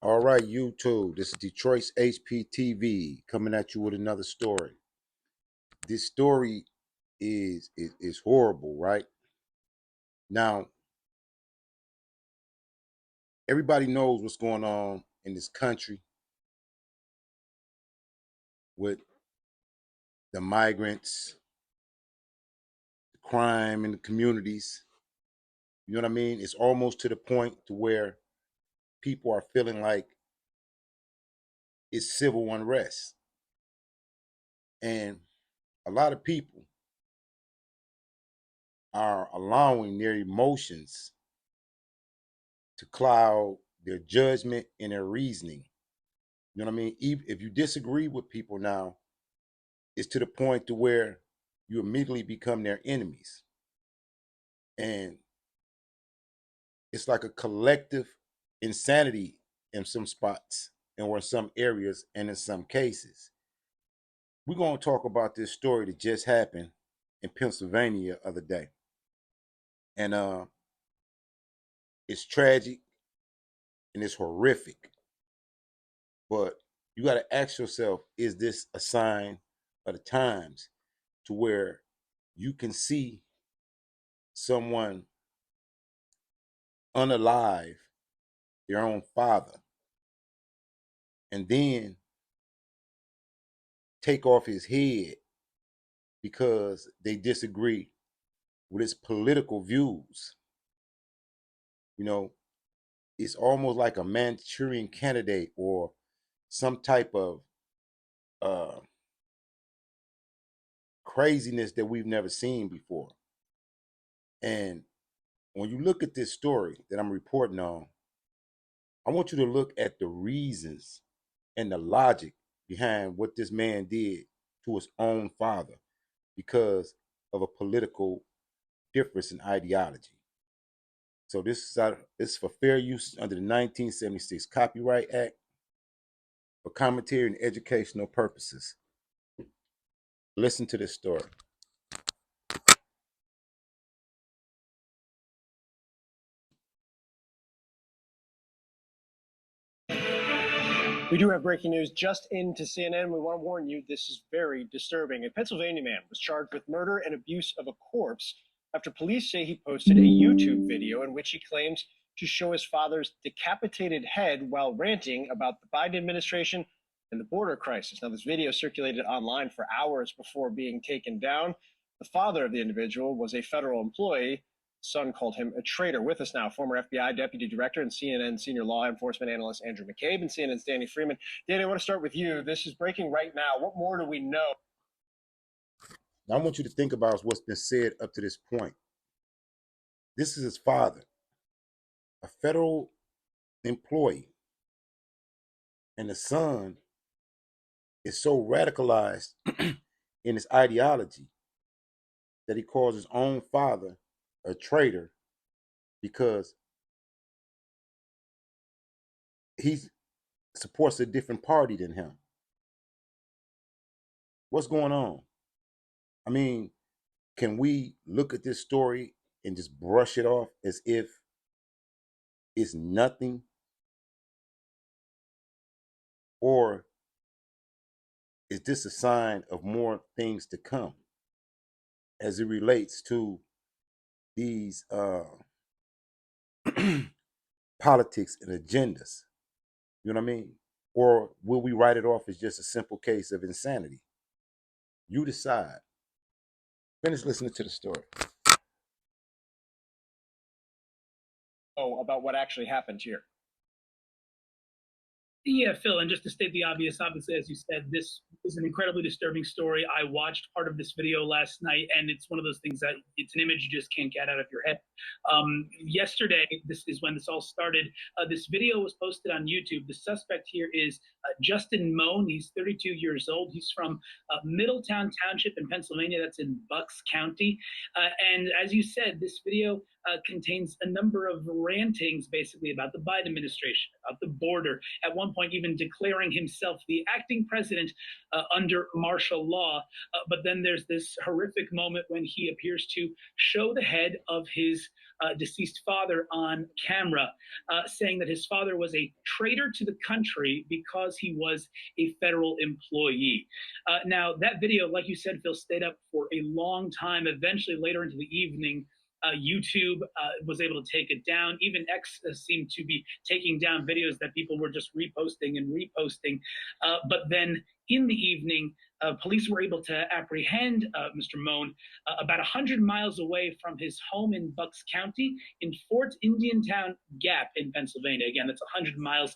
All right, YouTube. This is Detroit's HPTV coming at you with another story. This story is horrible, right? Now, everybody knows what's going on in this country with the migrants, the crime in the communities. You know what I mean? It's almost to the point to where people are feeling like it's civil unrest. And a lot of people are allowing their emotions to cloud their judgment and their reasoning. You know what I mean? If you disagree with people now, it's to the point to where you immediately become their enemies. And it's like a collective insanity in some spots and or in some areas and in some cases. We're going to talk about this story that just happened in Pennsylvania the other day. And it's tragic and it's horrific. But you got to ask yourself, is this a sign of the times to where you can see someone unalive their own father and then take off his head because they disagree with his political views? You know, it's almost like a Manchurian candidate or some type of uh, craziness that we've never seen before. And when you look at this story that I'm reporting on, I want you to look at the reasons and the logic behind what this man did to his own father because of a political difference in ideology. So this is for fair use under the 1976 Copyright Act for commentary and educational purposes. Listen to this story. We do have breaking news just into CNN. We want to warn you, this is very disturbing. A Pennsylvania man was charged with murder and abuse of a corpse after police say he posted a YouTube video in which he claims to show his father's decapitated head while ranting about the Biden administration and the border crisis. Now, this video circulated online for hours before being taken down. The father of the individual was a federal employee. Son called him a traitor. With us now, former FBI Deputy Director and CNN Senior Law Enforcement Analyst Andrew McCabe and CNN's Danny Freeman. Danny, I want to start with you. This is breaking right now. What more do we know? Now, I want you to think about what's been said up to this point. This is his father, a federal employee, and the son is so radicalized in his ideology that he calls his own father a traitor because he supports a different party than him. What's going on? I mean, can we look at this story and just brush it off as if it's nothing? Or is this a sign of more things to come as it relates to these politics and agendas? You know what I mean? Or will we write it off as just a simple case of insanity? You decide. Finish listening to the story. Oh, about what actually happened here. Yeah, Phil, and just to state the obvious, obviously, as you said, this is an incredibly disturbing story. I watched part of this video last night, and it's one of those things that it's an image you just can't get out of your head. Yesterday, this is when this all started. This video was posted on YouTube. The suspect here is Justin Moan. He's 32 years old. He's from Middletown Township in Pennsylvania. That's in Bucks County. And as you said, this video contains a number of rantings basically about the Biden administration, about the border, at one point even declaring himself the acting president under martial law. But then there's this horrific moment when he appears to show the head of his deceased father on camera, saying that his father was a traitor to the country because he was a federal employee. Now, that video, like you said, Phil, stayed up for a long time. Eventually, later into the evening, YouTube was able to take it down. Even X seemed to be taking down videos that people were just reposting and reposting. But then in the evening, police were able to apprehend Mr. Moan about 100 miles away from his home in Bucks County in Fort Indiantown Gap in Pennsylvania. Again, that's 100 miles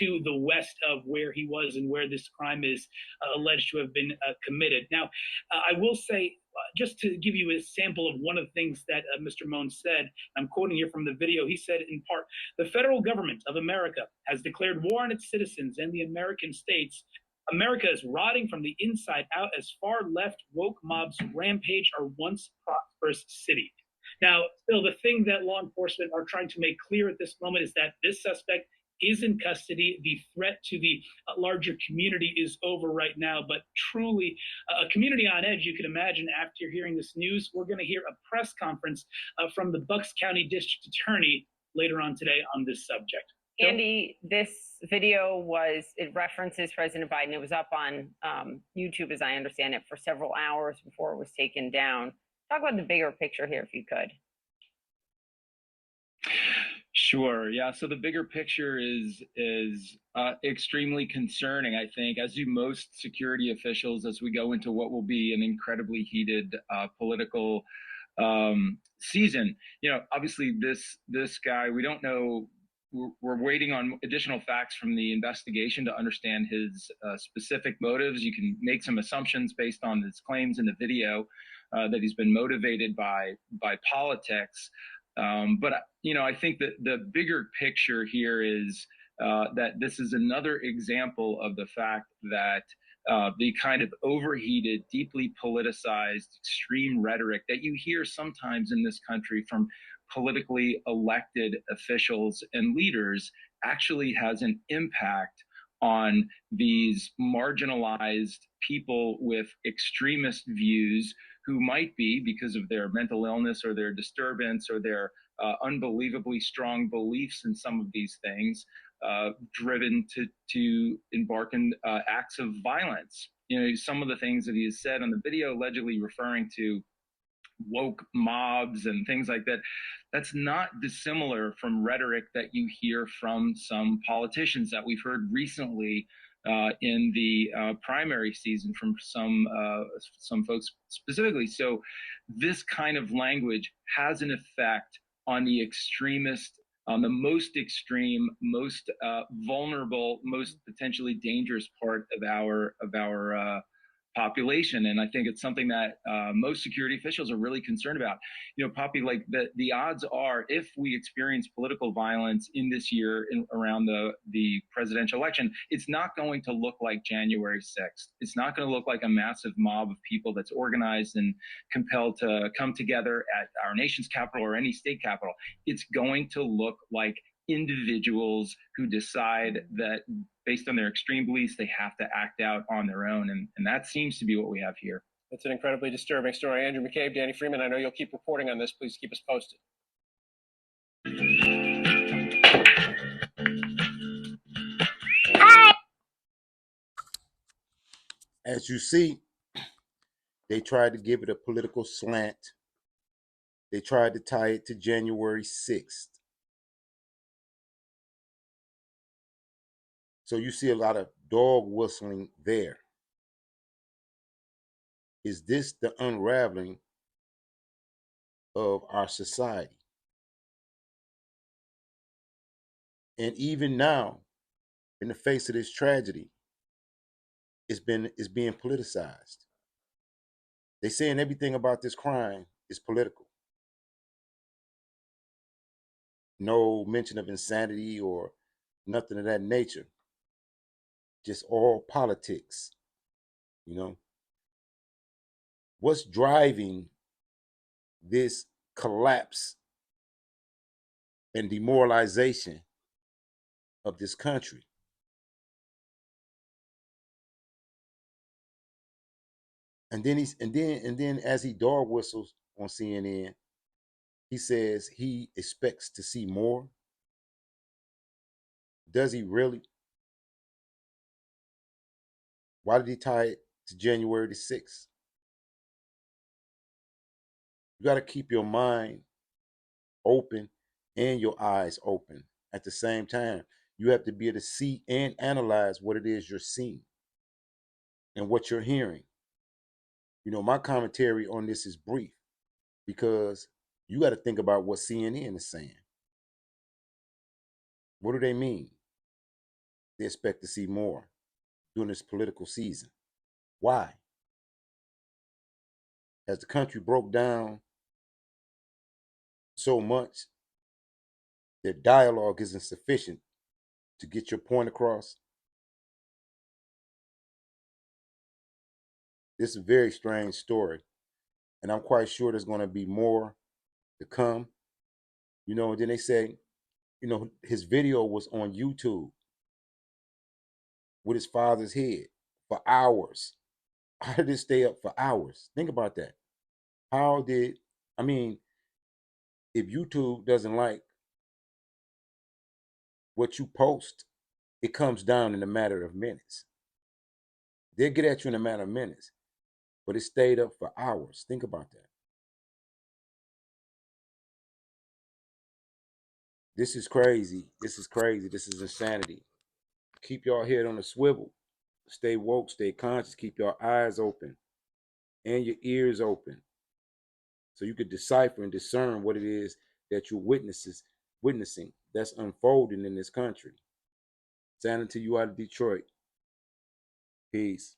to the west of where he was and where this crime is alleged to have been committed. Now, I will say, just to give you a sample of one of the things that Mr. Moan said, I'm quoting here from the video, he said in part, "The federal government of America has declared war on its citizens and the American states. America is rotting from the inside out as far left woke mobs rampage our once prosperous city." Now, still, the thing that law enforcement are trying to make clear at this moment is that this suspect is in custody. The threat to the larger community is over right now, but truly a community on edge. You can imagine after hearing this news, we're going to hear a press conference from the Bucks County District Attorney later on today on this subject. Andy, this video it references President Biden. It was up on YouTube, as I understand it, for several hours before it was taken down. Talk about the bigger picture here, if you could. Sure. Yeah. So the bigger picture is extremely concerning, I think, as do most security officials, as we go into what will be an incredibly heated political season. You know, obviously this guy, we don't know. We're waiting on additional facts from the investigation to understand his specific motives. You can make some assumptions based on his claims in the video that he's been motivated by politics. But, you know, I think that the bigger picture here is that this is another example of the fact that the kind of overheated, deeply politicized, extreme rhetoric that you hear sometimes in this country from politically elected officials and leaders actually has an impact on these marginalized people with extremist views who might be, because of their mental illness or their disturbance or their unbelievably strong beliefs in some of these things, driven to embark in acts of violence. You know, some of the things that he has said on the video, allegedly referring to woke mobs and things like that, that's not dissimilar from rhetoric that you hear from some politicians that we've heard recently in the primary season from some folks specifically. So this kind of language has an effect on the extremist, on the most extreme, most vulnerable, most potentially dangerous part of our population. And I think it's something that most security officials are really concerned about. You know, Poppy, like the odds are, if we experience political violence in this year around the presidential election, it's not going to look like January 6th. It's not going to look like a massive mob of people that's organized and compelled to come together at our nation's capital or any state capital. It's going to look like individuals who decide that based on their extreme beliefs, they have to act out on their own. And that seems to be what we have here. It's an incredibly disturbing story. Andrew McCabe, Danny Freeman, I know you'll keep reporting on this. Please keep us posted. As you see, they tried to give it a political slant. They tried to tie it to January 6th. So you see a lot of dog whistling there. Is this the unraveling of our society? And even now, in the face of this tragedy, it's being politicized. They're saying everything about this crime is political. No mention of insanity or nothing of that nature. Just all politics, you know. What's driving this collapse and demoralization of this country. And then as he dog whistles on CNN, he says he expects to see more. Does he really? Why did he tie it to January the 6th? You got to keep your mind open and your eyes open at the same time. You have to be able to see and analyze what it is you're seeing and what you're hearing. My commentary on this is brief because you got to think about what CNN is saying. What do they mean? They expect to see more during this political season. Why? As the country broke down so much, their dialogue isn't sufficient to get your point across. This is a very strange story, and I'm quite sure there's going to be more to come. And then they say, his video was on YouTube with his father's head for hours. How did it stay up for hours? Think about that. How did, I mean, if YouTube doesn't like what you post, it comes down in a matter of minutes. They'll get at you in a matter of minutes, but it stayed up for hours. Think about that. This is crazy. This is crazy. This is insanity. Keep your head on a swivel. Stay woke, stay conscious, keep your eyes open and your ears open so you could decipher and discern what it is that you're witnessing that's unfolding in this country. Sounding to you out of Detroit. Peace.